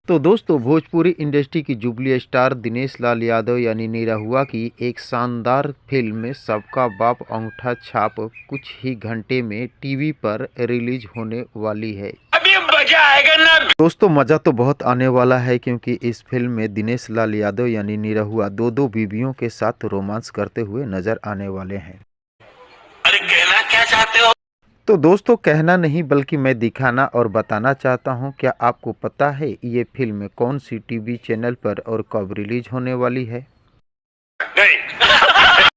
तो दोस्तों भोजपुरी इंडस्ट्री की जुबली स्टार दिनेश लाल यादव यानी निरहुआ की एक शानदार फिल्म सबका बाप अंगूठा छाप कुछ ही घंटे में टीवी पर रिलीज होने वाली है। अभी मजा आएगा ना। दोस्तों मज़ा तो बहुत आने वाला है क्योंकि इस फिल्म में दिनेश लाल यादव यानी निरहुआ दो बीवियों के साथ रोमांस करते हुए नजर आने वाले हैं। अरे कहना क्या चाहते हो? तो दोस्तों कहना नहीं बल्कि मैं दिखाना और बताना चाहता हूं। क्या आपको पता है ये फिल्म कौन सी टीवी चैनल पर और कब रिलीज होने वाली है? नहीं।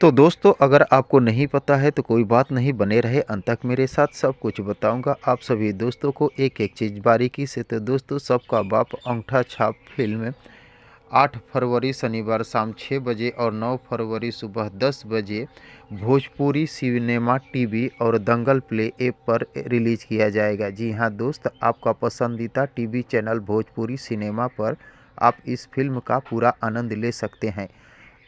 तो दोस्तों अगर आपको नहीं पता है तो कोई बात नहीं, बने रहे अंत तक मेरे साथ, सब कुछ बताऊंगा आप सभी दोस्तों को एक एक चीज़ बारीकी से। तो दोस्तों सबका बाप अंगूठा छाप फिल्म 8 फरवरी शनिवार शाम 6 बजे और 9 फरवरी सुबह 10 बजे भोजपुरी सिनेमा टीवी और दंगल प्ले ऐप पर रिलीज़ किया जाएगा। जी हाँ दोस्त, आपका पसंदीदा टीवी चैनल भोजपुरी सिनेमा पर आप इस फिल्म का पूरा आनंद ले सकते हैं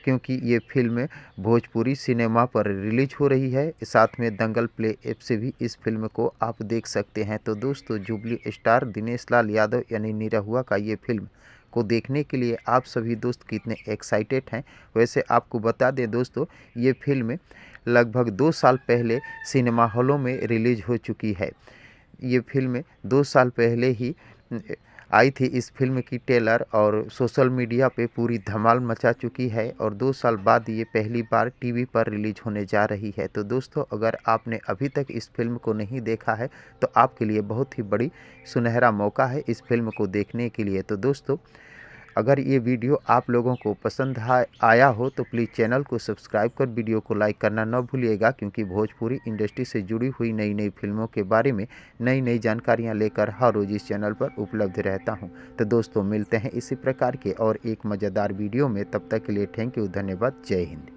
क्योंकि ये फिल्म भोजपुरी सिनेमा पर रिलीज हो रही है। साथ में दंगल प्ले ऐप से भी इस फिल्म को आप देख सकते हैं। तो दोस्तों जुबली स्टार दिनेश लाल यादव यानी निरहुआ का ये फिल्म को देखने के लिए आप सभी दोस्त कितने एक्साइटेड हैं। वैसे आपको बता दें दोस्तों, ये फिल्म लगभग 2 साल पहले सिनेमा हॉलों में रिलीज हो चुकी है। ये फिल्म 2 साल पहले ही आई थी। इस फिल्म की ट्रेलर और सोशल मीडिया पे पूरी धमाल मचा चुकी है और 2 साल बाद ये पहली बार टीवी पर रिलीज होने जा रही है। तो दोस्तों अगर आपने अभी तक इस फिल्म को नहीं देखा है तो आपके लिए बहुत ही बड़ी सुनहरा मौका है इस फिल्म को देखने के लिए। तो दोस्तों अगर ये वीडियो आप लोगों को पसंद आया हो तो प्लीज़ चैनल को सब्सक्राइब कर वीडियो को लाइक करना न भूलिएगा क्योंकि भोजपुरी इंडस्ट्री से जुड़ी हुई नई नई फिल्मों के बारे में नई नई जानकारियां लेकर हर रोज़ इस चैनल पर उपलब्ध रहता हूं। तो दोस्तों मिलते हैं इसी प्रकार के और एक मज़ेदार वीडियो में, तब तक के लिए थैंक यू, धन्यवाद, जय हिंद।